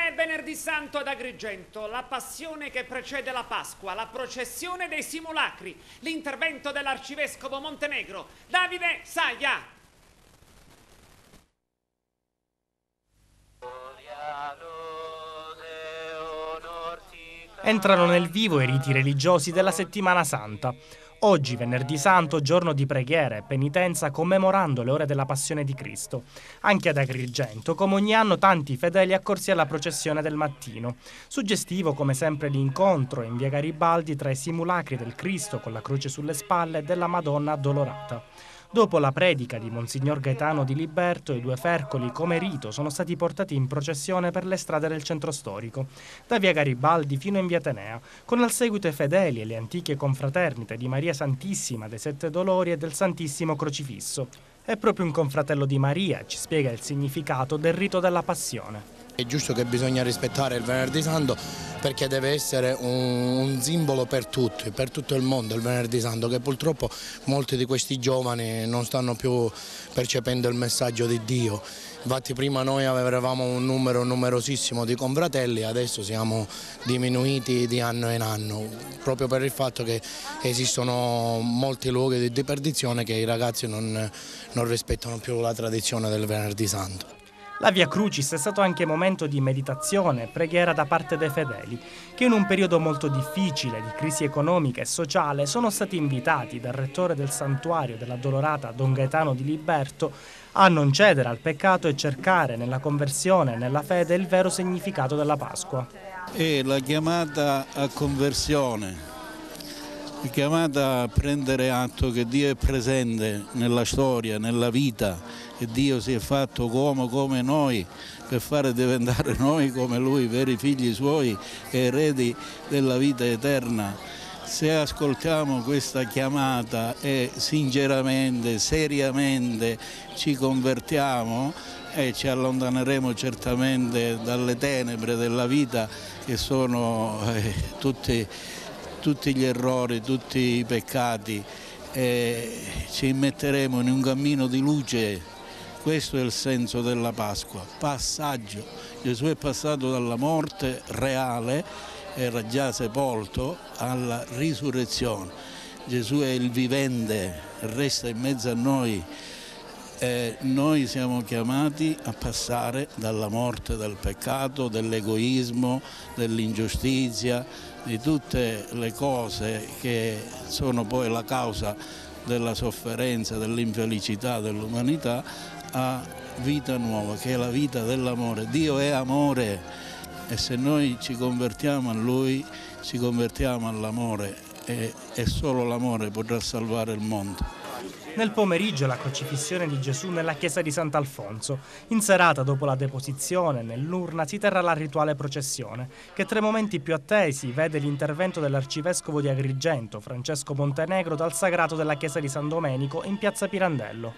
È venerdì santo ad Agrigento, la passione che precede la Pasqua, la processione dei simulacri, l'intervento dell'arcivescovo Montenegro, Davide Saia. Entrano nel vivo i riti religiosi della Settimana Santa. Oggi, venerdì santo, giorno di preghiera e penitenza commemorando le ore della Passione di Cristo. Anche ad Agrigento, come ogni anno, tanti fedeli accorsi alla processione del mattino. Suggestivo, come sempre, l'incontro in via Garibaldi tra i simulacri del Cristo con la croce sulle spalle e della Madonna addolorata. Dopo la predica di Monsignor Gaetano di Liberto, i due fercoli come rito sono stati portati in processione per le strade del centro storico, da via Garibaldi fino in via Atenea, con al seguito i fedeli e le antiche confraternite di Maria Santissima dei Sette Dolori e del Santissimo Crocifisso. È proprio un confratello di Maria ci spiega il significato del rito della Passione. È giusto che bisogna rispettare il Venerdì Santo perché deve essere un simbolo per tutti, per tutto il mondo il Venerdì Santo, che purtroppo molti di questi giovani non stanno più percependo il messaggio di Dio. Infatti prima noi avevamo un numero numerosissimo di confratelli, adesso siamo diminuiti di anno in anno, proprio per il fatto che esistono molti luoghi di perdizione che i ragazzi non rispettano più la tradizione del Venerdì Santo. La Via Crucis è stato anche momento di meditazione e preghiera da parte dei fedeli, che in un periodo molto difficile di crisi economica e sociale sono stati invitati dal rettore del santuario dell'addolorata Don Gaetano di Liberto a non cedere al peccato e cercare nella conversione e nella fede il vero significato della Pasqua. È la chiamata a conversione, la chiamata a prendere atto che Dio è presente nella storia, nella vita, che Dio si è fatto uomo come noi per fare diventare noi come Lui, veri figli Suoi e eredi della vita eterna. Se ascoltiamo questa chiamata e sinceramente, seriamente ci convertiamo e ci allontaneremo certamente dalle tenebre della vita che sono tutti gli errori, tutti i peccati, e ci metteremo in un cammino di luce. Questo è il senso della Pasqua, passaggio. Gesù è passato dalla morte reale, era già sepolto, alla risurrezione. Gesù è il vivente, resta in mezzo a noi. Noi siamo chiamati a passare dalla morte del peccato, dell'egoismo, dell'ingiustizia, di tutte le cose che sono poi la causa della sofferenza, dell'infelicità dell'umanità, a vita nuova, che è la vita dell'amore. Dio è amore e se noi ci convertiamo a Lui, ci convertiamo all'amore e solo l'amore potrà salvare il mondo. Nel pomeriggio la crocifissione di Gesù nella chiesa di Sant'Alfonso. In serata, dopo la deposizione nell'urna, si terrà la rituale processione, che tra i momenti più attesi vede l'intervento dell'arcivescovo di Agrigento, Francesco Montenegro, dal sagrato della chiesa di San Domenico in piazza Pirandello.